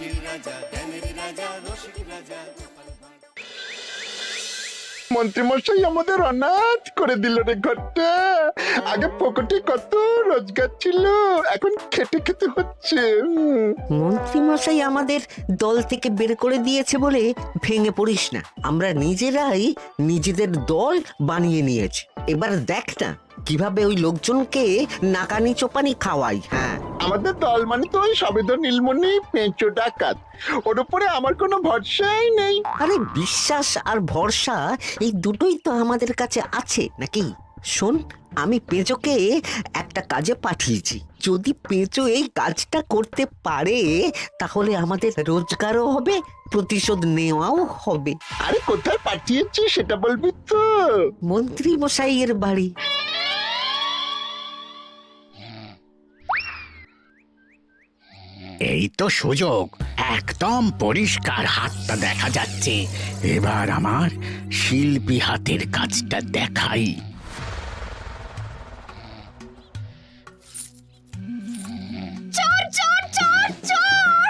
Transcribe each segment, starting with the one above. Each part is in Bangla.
হাসির রাজা, জ্ঞানের রাজা, রসিক রাজা। মন্ত্রীমশাই আমাদের অনাথ করে দিল রে ঘরটা। আগে পকেটে কত রোজগার ছিল, এখন খেটে খেতে হচ্ছে। মন্ত্রী মশাই আমাদের দল থেকে বের করে দিয়েছে বলে ভেঙে পড়িস না। আমরা নিজেরাই নিজেদের দল বানিয়ে নিয়েছি। এবার দেখ না কিভাবে ওই লোকজনকে নাকানি চোপানি খাওয়াই। হ্যাঁ, আমাদের দল মানে তো ওই সবেদর নীলমণি পেঁচো ডাকাত, ওর উপরে আমার কোনো ভরসাই নেই। আরে বিশ্বাস আর ভরসা এই দুটোই তো আমাদের কাছে আছে নাকি? শোন, আমি পেঁচোকে একটা কাজে পাঠিয়েছি। যদি পেঁচো এই কাজটা করতে পারে তাহলে আমাদের রোজগারও হবে, প্রতিশোধ নেওয়াও হবে। আরে কোথায় পাঠিয়েছি সেটা বলবি তো? মন্ত্রী মশাইয়ের বাড়ি। এই তো সুযোগ, একদম পরিষ্কার হাতটা দেখা যাচ্ছে। এবার আমার শিল্পী হাতের কাজটা দেখাই। চোর চোর চোর চোর!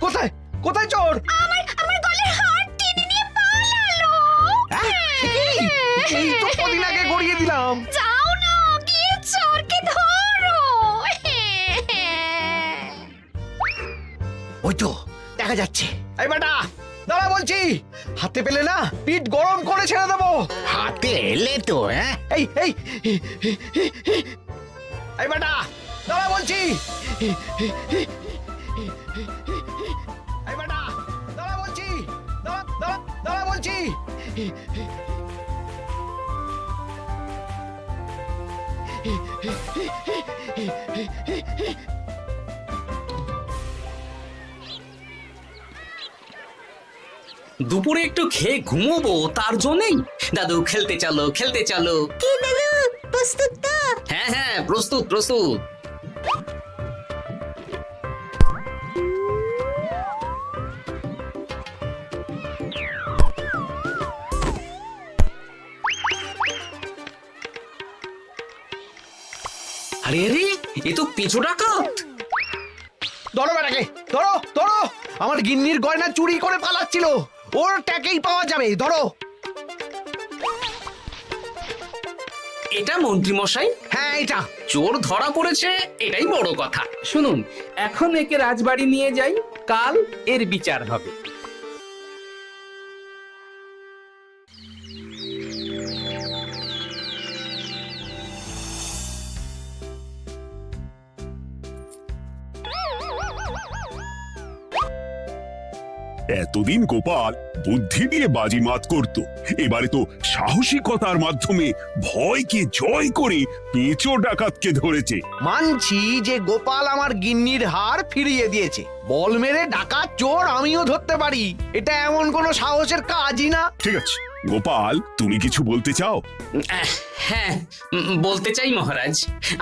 কোথায় কোথায় চোর? আমার গলার হার টেনে নিয়ে পালালো। এই তো কদিন আগে গড়িয়ে দিলাম। যাও না, গিয়ে চোরকে ধরো। ওই তো দেখা যাচ্ছে। এই বেটা দাঁড়া বলছি, হাতে পেলে না পিঠ গরম করে ছেড়ে দেবো। হাতে এলে তো এই এই এই বেটা দাঁড়া বলছি। এই বেটা দাঁড়া বলছি, দাঁড়া দাঁড়া দাঁড়া বলছি। দুপুরে একটু খেয়ে ঘুমোবো তার জন্যই। দাদু খেলতে চলো, খেলতে চলো। কি দাদু, প্রস্তুত তো? হ্যাঁ হ্যাঁ, প্রস্তুত প্রস্তুত। আরে আরে, এ তো পেঁচো ডাকাত। ধরো বেটাকে, ধরো ধরো। আমার গিন্নির গয়না চুরি করে পালাচ্ছিল, ওর ট্যাকেই পাওয়া যাবে। ধরো। এটা মন্ত্রী মশাই, হ্যাঁ এটা। চোর ধরা পড়েছে, এটাই বড় কথা। শুনুন, এখন একে রাজবাড়ি নিয়ে যাই, কাল এর বিচার হবে। এতদিন গোপাল বুদ্ধি দিয়ে বাজিমাত করত, এবারে তো সাহসিকতার মাধ্যমে ভয়কে জয় করে পেঁচো ডাকাতকে ধরেছে। মানছি যে গোপাল আমার গিন্নির হার ফিরিয়ে দিয়েছে। বল মেরে ডাকাত চোর আমিও ধরতে পারি, এটা এমন কোনো সাহসের কাজই না। ঠিক আছে গোপাল, তুমি কিছু বলতে চাও? হ্যাঁ, বলতে চাই মহারাজ,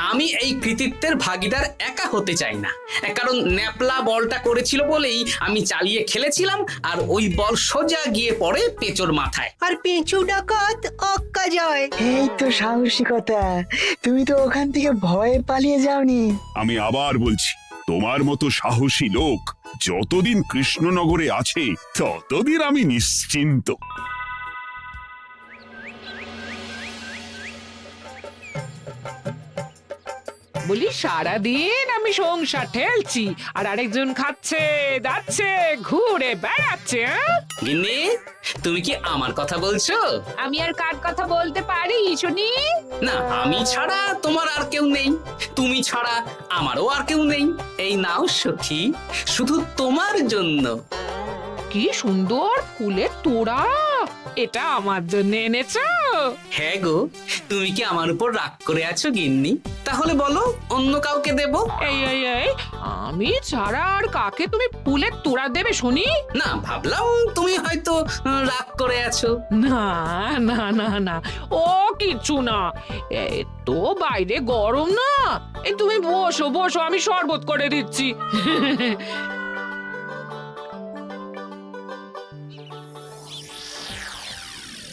আমি এই কৃতিত্বের ভাগীদার একা হতে চাই না। কারণ ন্যাপলা বলটা করেছিল বলেই আমি চালিয়ে খেলেছিলাম, আর ওই বল সোজা গিয়ে পড়ে পেঁচোর মাথায়। আর পেঁচু ডাকাত অক্কা যায়। এই তো সাহসিকতা, তুমি তো ওখান থেকে ভয়ে পালিয়ে যাওনি। আমি আবার বলছি, তোমার মতো সাহসী লোক যতদিন কৃষ্ণনগরে আছে ততদিন আমি নিশ্চিন্ত। বলি সারাদিন আমি সংসার ঠেলছি আর আরেকজন খাচ্ছে দাচ্ছে ঘুরে বেড়াচ্ছে। গিন্নি, তুমি কি আমার কথা বলছো? আমি আর কার কথা বলতে পারি শুনি? না, আমি ছাড়া তোমার আর কেউ নেই, তুমি ছাড়া আমারও আর কেউ নেই। এই নাও সখী, শুধু তোমার জন্য। কি সুন্দর ফুলের তোড়া, এটা আমার জন্য এনেছো? হ্যাঁ গো, তুমি কি আমার উপর রাগ করে আছো গিন্নি? তাহলে বলো, অন্য কাউকে দেব? এই এই এই, আমি ছাড়া আর কাকে তুমি ফুলের তোড়া দেবে শুনি? না, ভাবলাম তুমি হয়তো রাগ করে আছো। না না না না, ও কিছু না। এই তো বাইরে গরম না, এই তুমি বসো বসো, আমি শরবত করে দিচ্ছি।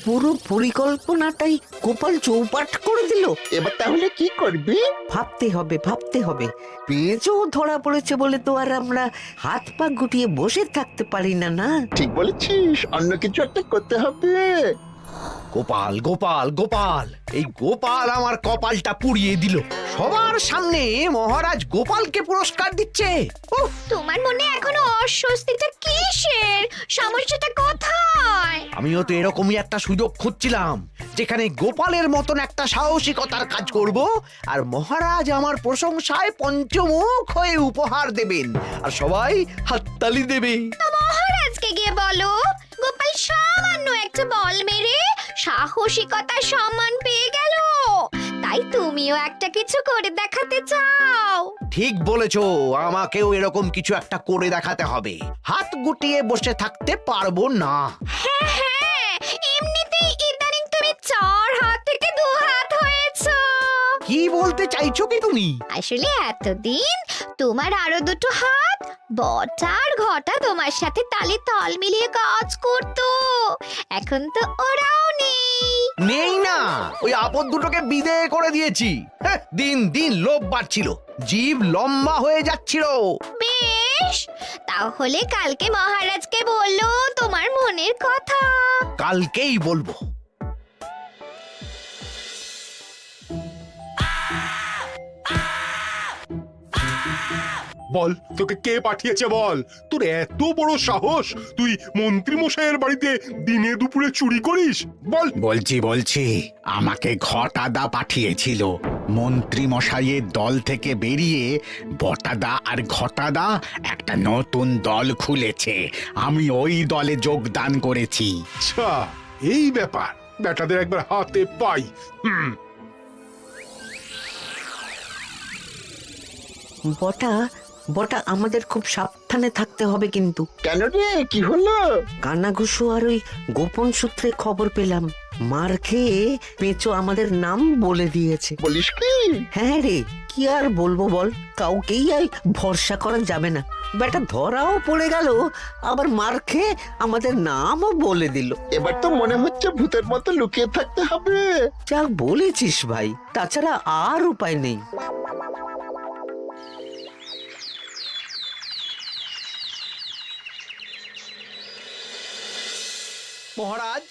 পুরো পরিকল্পনাটাই গোপাল চৌপাট করে দিল। এবার তাহলে কি করবি? ভাবতে হবে পেঁচো ধরা পড়েছে বলে তো আর আমরা হাত পা গুটিয়ে বসে থাকতে পারি না। না ঠিক বলেছিস, অন্য কিছু একটা করতে হবে। গোপাল গোপাল গোপাল, এই গোপাল আমার কপালটা পুড়িয়ে দিল। সবার সামনে মহারাজ গোপালকে পুরস্কার দিচ্ছে। উফ, তোমার মনে এখনো অস্বস্তিটা কিসের? সমস্যাটা কোথায়? আমিও তো এরকমই একটা সুযোগ খুঁজছিলাম, যেখানে গোপালের মতন একটা সাহসিকতার কাজ করব, আর মহারাজ আমার প্রশংসায় পঞ্চমুখ হয়ে উপহার দেবেন, আর সবাই হাততালি দেবে। তো মহারাজকে গিয়ে বলো গোপাল সামান্য একটা বল মেরে সাহসিকতার সম্মান পেয়ে গেল, তাই তুমিও একটা কিছু করে দেখাতে চাও। ঠিক বলেছো, আমাকেও এরকম কিছু একটা করে দেখাতে হবে। হাত গুটিয়ে বসে থাকতে পারবো না। হ্যাঁ হ্যাঁ, এমনিতেই ইদানিং তুমি 4 হাত থেকে 2 হাত হয়েছো। কি বলতে চাইছো কি তুমি? আসলে এতদিন তোমার আরো 2টো হাত বটা আর ঘটা তোমার সাথে তালে তাল মিলিয়ে কাজ করতো, এখন তো ওরাও নেই। নেই না, ওই আপদ দুটোকে বিদেয় করে দিয়েছি। হ্যাঁ, দিন দিন লোভ বাড়ছিল, জীব লম্বা হয়ে যাচ্ছিল। বেশ, তাহলে কালকে মহারাজকে বললো তোমার মনের কথা। কালকেই বলবো। বল, তোকে কে পাঠিয়েছে বল? তোর এত বড় সাহস, তুই মন্ত্রী মশাইয়ের বাড়িতে দিনে দুপুরে চুরি করিস? বল। বলছি আমাকে ঘটাদা পাঠিয়েছিল। মন্ত্রী মশাইয়ের দল থেকে বেরিয়ে বটাদা আর ঘটাদা একটা নতুন দল খুলেছে, আমি ওই দলে যোগদান করেছি। আচ্ছা, এই ব্যাপার। বেটাদের একবার হাতে পাই। বটা আমাদের খুব সাবধানে থাকতে হবে কিন্তু। কেন রে, কি হলো? কানাঘুষো আর ওই গোপন সূত্রে খবর পেলাম, মার খেয়ে পেঁচো আমাদের নাম বলে দিয়েছে। বলিস কি? হ্যাঁ রে, কি আর বলবো বল, কাউকেই আর ভরসা করা যাবে না। বেটা ধরাও পড়ে গেল, আবার মার খেয়ে আমাদের নামও বলে দিল। এবার তো মনে হচ্ছে ভূতের মতো লুকিয়ে থাকতে হবে। যা বলেছিস ভাই, তাছাড়া আর উপায় নেই। মহারাজ,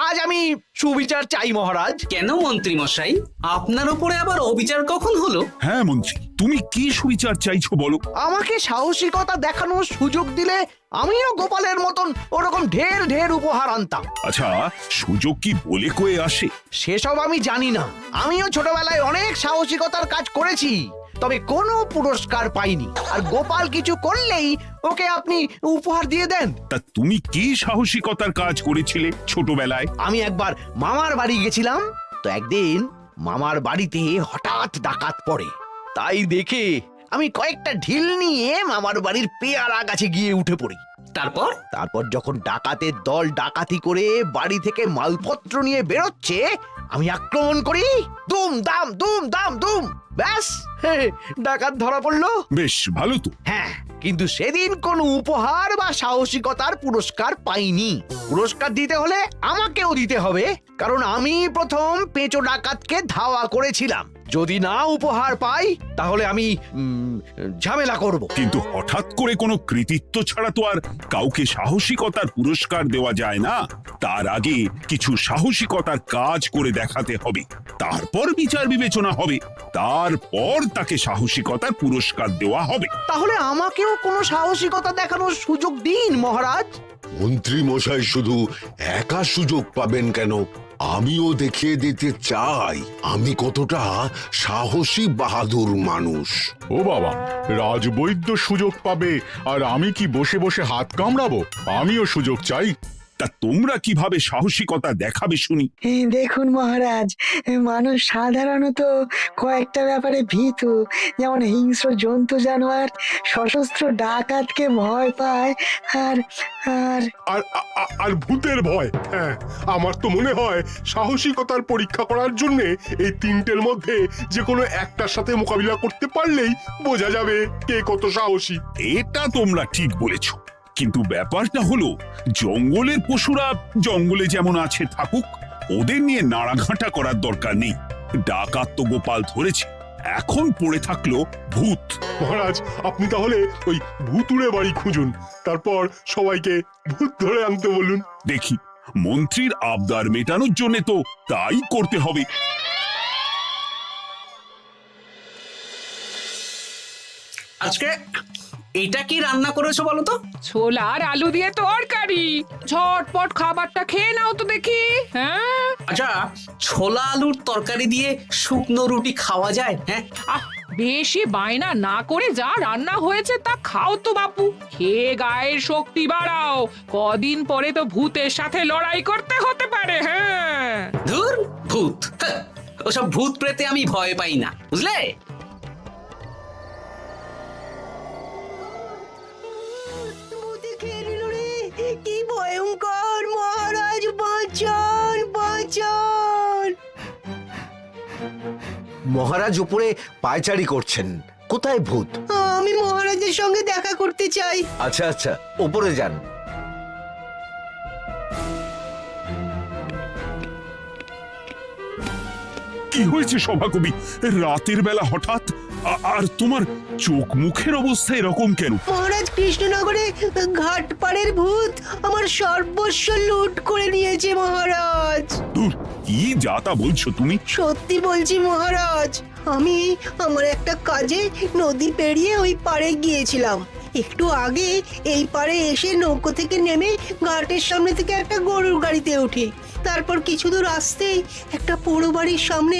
আজ আমি সুবিচার চাই মহারাজ। কেন মন্ত্রী মশাই, আপনার উপরে আবার অবিচার কখন হলো? হ্যাঁ মন্ত্রী, তুমি কি সুবিচার চাইছো বলো? আমাকে সাহসিকতা দেখানোর সুযোগ দিলে আমিও গোপালের মতন ওরকম ঢের ঢের উপহার আনতাম। আচ্ছা, সুযোগ কি বলে কয়ে আসে? সেসব আমি জানি না। আমিও ছোটবেলায় অনেক সাহসিকতার কাজ করেছি, তবে কোনো পুরস্কার পাইনি। আর গোপাল কিছু করলেই ওকে আপনি উপহার দিয়ে দেন। তা তুমি কি সাহসিকতার কাজ করেছিলে ছোটবেলায়? আমি একবার মামার বাড়ি গেছিলাম, তো একদিন মামার বাড়িতে হঠাৎ ডাকাত পড়ে। তাই দেখে আমি কয়েকটা ঢিল নিয়ে মামার বাড়ির পেয়ারা গাছে গিয়ে উঠে পড়ি। তারপর যখন ডাকাতের দল ডাকাতি করে বাড়ি থেকে মালপত্র নিয়ে বেরোচ্ছে, আমি আক্রমণ করি। দুম দাম দুম দাম দুম, ব্যাস ডাকাত ধরা পড়লো। বেশ ভালো তো। হ্যাঁ, কিন্তু সেদিন কোনো উপহার বা সাহসিকতার পুরস্কার পাইনি। পুরস্কার দিতে হলে আমাকেও দিতে হবে, কারণ আমি প্রথম পেঁচো ডাকাতকে ধাওয়া করেছিলাম। যদি না উপহার পাই তাহলে আমি ঝামেলা করব। কিন্তু হঠাৎ করে কোনো কৃতিত্ব ছাড়া তো আর কাউকে সাহসিকতার পুরস্কার দেওয়া যায় না। তার আগে কিছু সাহসিকতার কাজ করে দেখাতে হবে, তারপর বিচার বিবেচনা হবে, তারপর তাকে সাহসিকতার পুরস্কার দেওয়া হবে। তাহলে আমাকেও কোনো সাহসিকতা দেখানোর সুযোগ দিন মহারাজ। মন্ত্রী মশাই শুধু একা সুযোগ পাবেন কেন, আমিও দেখিয়ে দিতে চাই আমি কতটা সাহসী বাহাদুর মানুষ। ও বাবা, রাজবৈদ্য সুযোগ পাবে আর আমি কি বসে বসে হাত কামড়াবো? আমিও সুযোগ চাই। তা তোমরা কিভাবে সাহসিকতা দেখাবে শুনি? দেখুন মহারাজ, মানুষ সাধারণত কয়েকটা ব্যাপারে ভীতু, যেমন হিংস্র জন্তু জানোয়ার, সশস্ত্র ডাকাতকে ভয় পায়, আর আর আর আর ভূতের ভয়। হ্যাঁ, আমার তো মনে হয় সাহসিকতার পরীক্ষা করার জন্য এই তিনটের মধ্যে যে কোনো একটার সাথে মোকাবিলা করতে পারলেই বোঝা যাবে কে কত সাহসী। এটা তোমরা ঠিক বলেছো, কিন্তু ব্যাপারটা হলো জঙ্গলের পশুরা জঙ্গলে যেমন আছে থাকুক, ওদের নিয়ে নাড়াঘাটা করার দরকার নেই। ডাকাত তো গোপাল ধরেছে, এখন পড়ে থাকলো ভূত। মহারাজ, আপনি তাহলে ওই ভুতুড়ে বাড়ি খুঁজুন, তারপর সবাইকে ভূত ধরে আনতে বলুন। দেখি, মন্ত্রীর আবদার মেটানোর জন্য তো তাই করতে হবে। আজকে এটা কি রান্না করেছো বলো তো? ছোলা আর আলু দিয়ে তরকারি। ঝটপট খাবারটা খেয়ে নাও তো দেখি। হ্যাঁ, আচ্ছা, ছোলা আলুর তরকারি দিয়ে শুকনো রুটি খাওয়া যায়? হ্যাঁ, আহ বেশি বায়না না করে যা রান্না হয়েছে তা খাও তো বাপু। খেয়ে গায়ের শক্তি বাড়াও, কদিন পরে তো ভূতের সাথে লড়াই করতে হতে পারে। হ্যাঁ, ধুর ভূত, হ্যাঁ, ওসব ভূত প্রেতে আমি ভয় পাই না, বুঝলে? কি ভয়ঙ্কর! মহারাজ বাঁচান, বাঁচান! মহারাজ উপরে পায়চারি করছেন, কোথায় ভূত? আমি মহারাজের সঙ্গে দেখা করতে চাই। আচ্ছা আচ্ছা, উপরে যান। কি হয়েছে সভাকবি, রাতের বেলা হঠাৎ? আর তোমার চোখ মুখের অবস্থা এরকম কেন? মহারাজ, কৃষ্ণনগরে ঘাটপাড়ের ভূত আমার সর্বস্ব লুট করে নিয়েছে মহারাজ। ধুর, কি যাতা বলছো তুমি? সত্যি বলছি মহারাজ, আমি আমার একটা কাজে নদী পেরিয়ে ওই পাড়ে গিয়েছিলাম। একটু আগে এই পাড়ে এসে নৌকো থেকে নেমে ঘাটের সামনে থেকে একটা গরুর গাড়িতে উঠি। তারপর কিছু দূর আসতেই একটা পোড়ো বাড়ির সামনে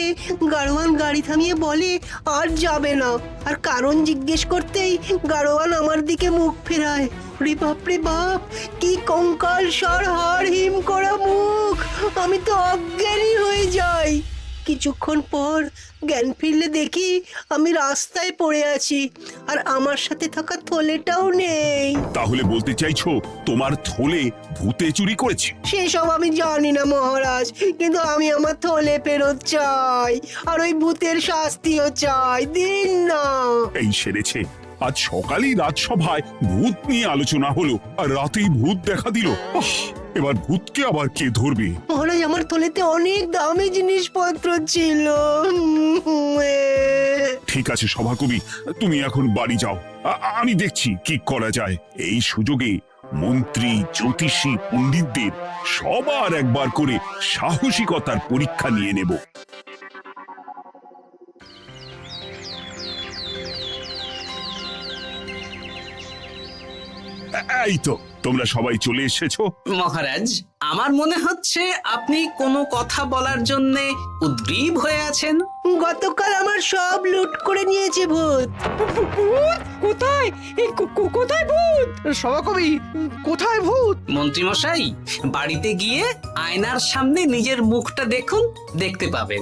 গাড়োয়ান গাড়ি থামিয়ে বলে আর যাবে না। আর কারণ জিজ্ঞেস করতেই গাড়োয়ান আমার দিকে মুখ ফেরায়। রে বাপ রে বাপ, কি কঙ্কাল সার হাড় হিম করা মুখ! আমি তো অজ্ঞানী হয়ে যাই। কিছুক্ষণ পর জ্ঞান ফিরলে দেখি আমি রাস্তায় পড়ে আছি, আর আমার সাথে থাকা থলেটাও নেই। তাহলে বলতে চাইছো তোমার থলে ভূতে চুরি করেছে? সেসব আমি জানি না মহারাজ, কিন্তু আমি আমার থলে ফেরত চাই, আর ওই ভূতের শাস্তিও চাই। দিন না। এই সেরেছে, আজ সকালেই রাজসভায় ভূত নিয়ে আলোচনা হলো, আর রাতেই ভূত দেখা দিল। এবার ভূতকে আবার কে ধরবে? মহারাজ, আমার থলেতে অনেক দামি জিনিসপত্র ছিল। ঠিক আছে সভাকবি, তুমি এখন বাড়ি যাও, আমি দেখছি কি করা যায়। এই সুযোগে মন্ত্রী, জ্যোতিষী, পণ্ডিতদের সবার একবার করে সাহসিকতার পরীক্ষা নিয়ে নেব। এই তো তোমরা সবাই চলে এসেছো। মহারাজ, আমার মনে হচ্ছে আপনি কোনো কথা বলার জন্য উদ্গ্রীব হয়ে আছেন। গতকাল আমার সব লুট করে নিয়েছে ভূত। কোথায়? কোথায় ভূত? সভাকবি, কোথায় ভূত? মন্ত্রী মশাই, বাড়িতে গিয়ে আয়নার সামনে নিজের মুখটা দেখুন, দেখতে পাবেন।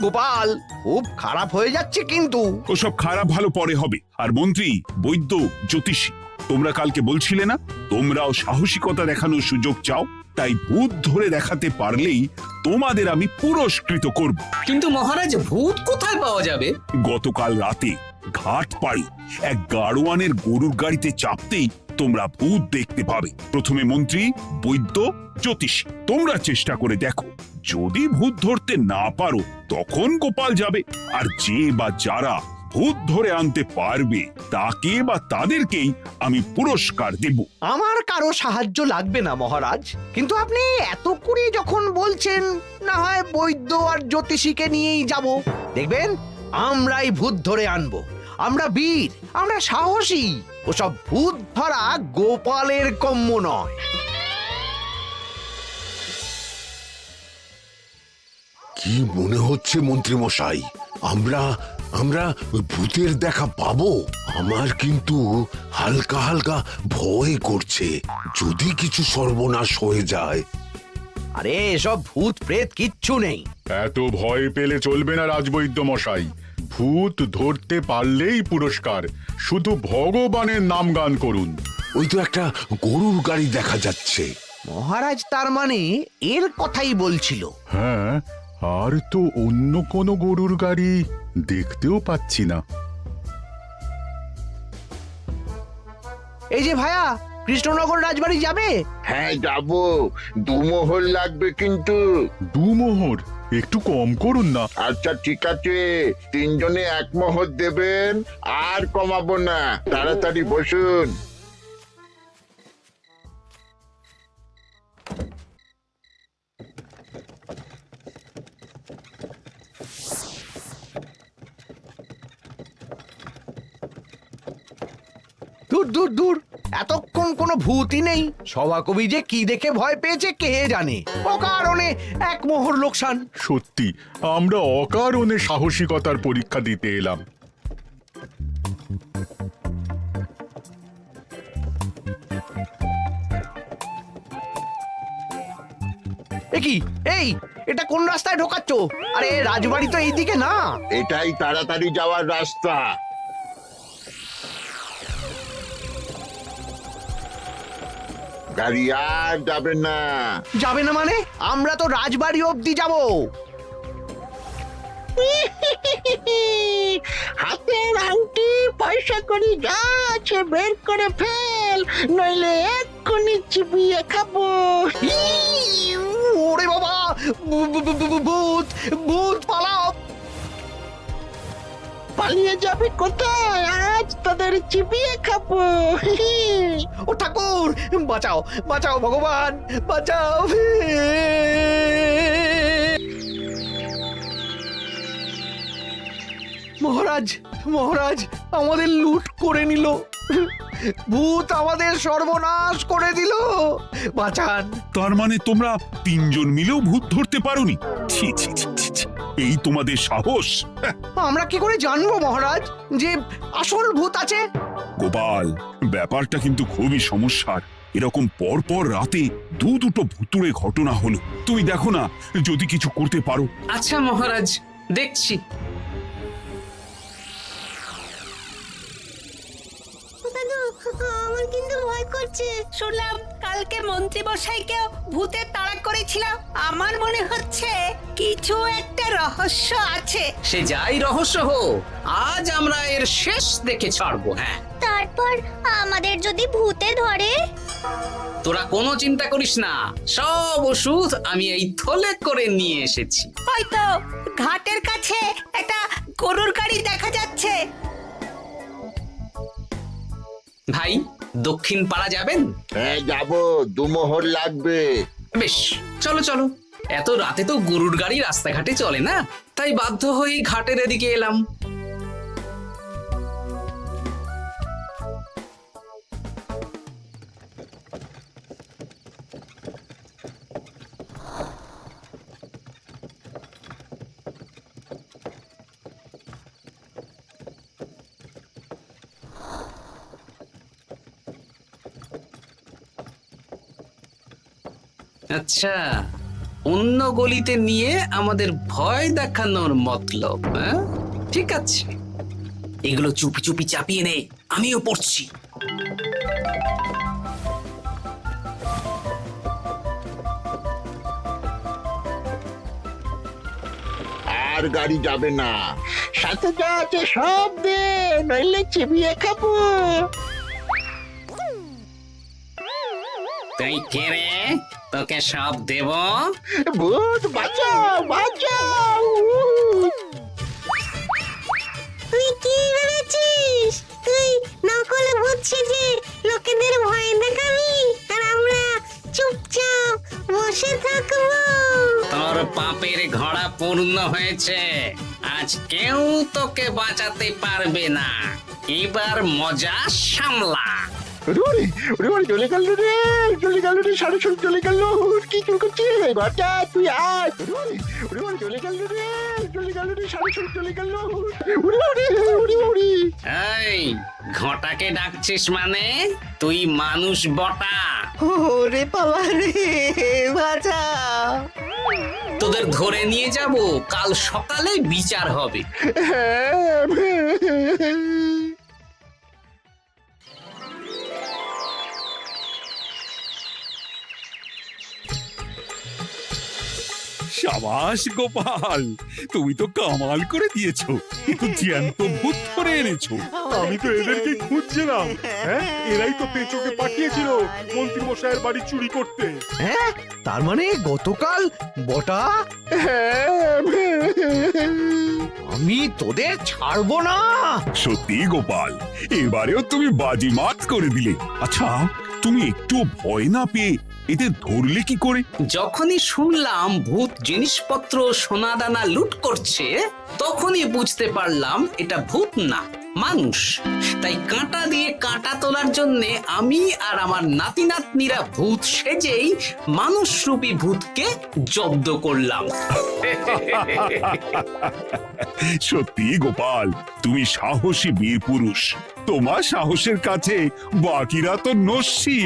গোপাল, খুব খারাপ হয়ে যাচ্ছে কিন্তু। ওসব খারাপ ভালো পরে হবে। আর মন্ত্রী, বৈদ্য, জ্যোতিষী, তোমরা কালকে বলছিলে না তোমরাও সাহসিকতা দেখানোর সুযোগ চাও? তাই ভূত ধরে দেখাতে পারলেই তোমাদের আমি পুরস্কৃত করব। কিন্তু মহারাজ, ভূত কোথায় পাওয়া যাবে? গতকাল রাতে ঘাট পাড়ি এক গাড়োয়ানের গরুর গাড়িতে চাপতেই তোমরা ভূত দেখতে পাবে। প্রথমে মন্ত্রী, বৈদ্য, জ্যোতিষী, তোমরা চেষ্টা করে দেখো। যদি ভূত ধরতে না পারো তখন গোপাল যাবে, আর যে বা যারা ভূত ধরে আনতে পারবে তাকে বা তাদেরকেই আমি পুরস্কার দেব। আমার কারো সাহায্য লাগবে না মহারাজ, কিন্তু আপনি এত করে যখন বলছেন, না হয় বৈদ্য আর জ্যোতিষীকে নিয়েই যাব। দেখবেন, আমরাই ভূত ধরে আনবো। আমরা বীর, আমরা সাহসী। ওসব ভূত ধরা গোপালের কম্য নয়। কি মনে হচ্ছে মন্ত্রী মশাই, আমরা আমরা ওই ভূতের দেখা পাবো? আমার কিন্তু হালকা হালকা ভয় করছে, যদি কিছু সর্বনাশ হয়ে যায়। আরে এসব ভূত প্রেত কিচ্ছু নেই। এত ভয় পেলে চলবে না রাজবৈদ্য মশাই। ভূত ধরতে পারলেই পুরস্কার, শুধু ভগবানের নাম গান করুন। ওই তো একটা গরুর গাড়ি দেখা যাচ্ছে। মহারাজ তার মানে এর কথাই বলছিল। হ্যাঁ, আর তো অন্য কোনো গরুর গাড়ি দেখতেও পাচ্ছি না। এই যে ভায়া, কৃষ্ণনগর রাজবাড়ি যাবে? হ্যাঁ যাব, 2 মোহর লাগবে কিন্তু। 2 মোহর একটু কম করুন না। আচ্ছা ঠিক আছে, 3 জনে 1 মোহর দেবেন, আর কমাবো না। তাড়াতাড়ি বসুন। দূর দূর দূর, এতক্ষণ কোনো ভূতই নেই। সভাকবি যে কি দেখে ভয় পেয়েছে কে জানে। অকারণে 1 মোহর লোকসান। সত্যি আমরা অকারণে সাহসিকতার পরীক্ষা দিতে এলাম। কি এই, এটা কোন রাস্তায় ঢোকাচ্ছ? আরে রাজবাড়ি তো এইদিকে না। এটাই তাড়াতাড়ি যাওয়ার রাস্তা। গাড়ি আর যাবে না। যাবে না মানে? আমরা তো রাজবাড়ি অবধি যাব। হাতের আংটি, পয়সা করি যা আছে বের করে ফেল, নইলে এক্ষুনি চিবিয়ে খাবো। ওরে বাবা, ভূত ভূত, পালাও। পালিয়ে যাবে কোথায়? আজ তাদের চিবিয়ে খাবো। ও ঠাকুর, বাঁচাও বাঁচাও, ভগবান বাঁচাও। মহারাজ মহারাজ, আমাদের লুট করে নিল। ভূত আমাদের সর্বনাশ করে দিল। বাঁচান। তার মানে তোমরা 3 জন মিলেও ভূত ধরতে পারোনি? ছি ছি ছি ছি ছি। এই তোমাদের সাহস! হ্যাঁ। আমরা কি করে জানবো মহারাজ যে আসল ভূত আছে? গোপাল, ব্যাপারটা কিন্তু খুবই সমস্যার। এরকম পরপর রাতে দুটো ভুতুড়ে ঘটনা হলো। তুমি দেখো না, যদি কিছু করতে পারো। আচ্ছা মহারাজ, দেখছি। আমার কিন্তু ভয় করছে। শুনলাম কালকে মন্ত্রী মশাইকেও ভূতে তাড়া করেছিলাম। আমার মনে হচ্ছে কিছু একটা রহস্য আছে। সে যাই রহস্য হোক, আজ আমরা এর শেষ দেখে ছাড়বো। হ্যাঁ, তারপর আমাদের যদি ভূতে ধরে? তোরা কোনো চিন্তা করিস না, সব ওষুধ আমি এই থলে করে নিয়ে এসেছি। হয়তো ঘাটের কাছে একটা গরুর গাড়ি দেখা যাচ্ছে। ভাই, দক্ষিণ পাড়া যাবেন? হ্যাঁ যাব, 2 মোহর লাগবে। বেশ, চলো চলো। এত রাতে তো গরুর গাড়ি রাস্তাঘাটে চলে না, তাই বাধ্য হয়ে ঘাটের এদিকে এলাম। আচ্ছা, অন্য গলিতে নিয়ে আমাদের ভয় দেখানোর মতলব? হ্যাঁ, ঠিক আছে, এগুলো চুপি চুপি চাপিয়ে নে, আমিও পড়ছি। আর গাড়ি যাবে না। সাথে যা আছে সব দে, নইলে চিবিয়ে খাবো। তুই কে রে? তোকে সব দেব? ভূত বাঁচাও বাঁচাও। তুই কি ভেবেছিস? তুই নকল ভূত সেজে লোকেদের ভয় দেখাবি, আর আমরা চুপচাপ বসে থাকবো? তোর পাপের ঘোড়া পূর্ণ হয়েছে, আজ কেউ তোকে বাঁচাতে পারবে না। এবার মজা সামলা। চলে গেল রে, চলে গেল রে, সাড়ে চলে গেল। কি চুল করছিস ঘরটা? তুই আয়। চলে গেল রে, চলে গেল রে, সাড়ে চলে গেল। এই ঘটাকে ডাকছিস মানে? তুই মানুষ বটা। ওরে বাবা রে, বাঁচা। তোদের ধরে নিয়ে যাব, কাল সকালে বিচার হবে। সাবাস গোপাল, তুমি তো কামাল করে দিয়েছো, কিন্তু জ্যান্ত ভূত ধরে এনেছো। আমি তো এদেরকে খুঁজছিলাম। হ্যাঁ, এরাই তো পেঁচোকে পাঠিয়েছিল মন্ত্রী মশাইয়ের বাড়ি চুরি করতে। হ্যাঁ, তার মানে গতকাল বটা আমি তোদের ছাড়বো না। সত্যি গোপাল, এবারেও তুমি বাজিমাত করে দিলে। আচ্ছা, তুমি একটু ভয় না পেয়ে এতে ধরলে কি করে? যখনই শুনলাম ভূত জিনিসপত্র সোনাদানা লুট করছে, তখনই বুঝতে পারলাম এটা ভূত না, মানুষ। তাই কাঁটা দিয়ে কাঁটা তোলার জন্য আমি আর আমার নাতি নাতনিরা ভূত সেজেই মানুষরূপী ভূতকে জব্দ করলাম। সত্যি গোপাল, তুমি সাহসী বীর পুরুষ। তোমার সাহসের কাছে বাকিরা তো নস্যি।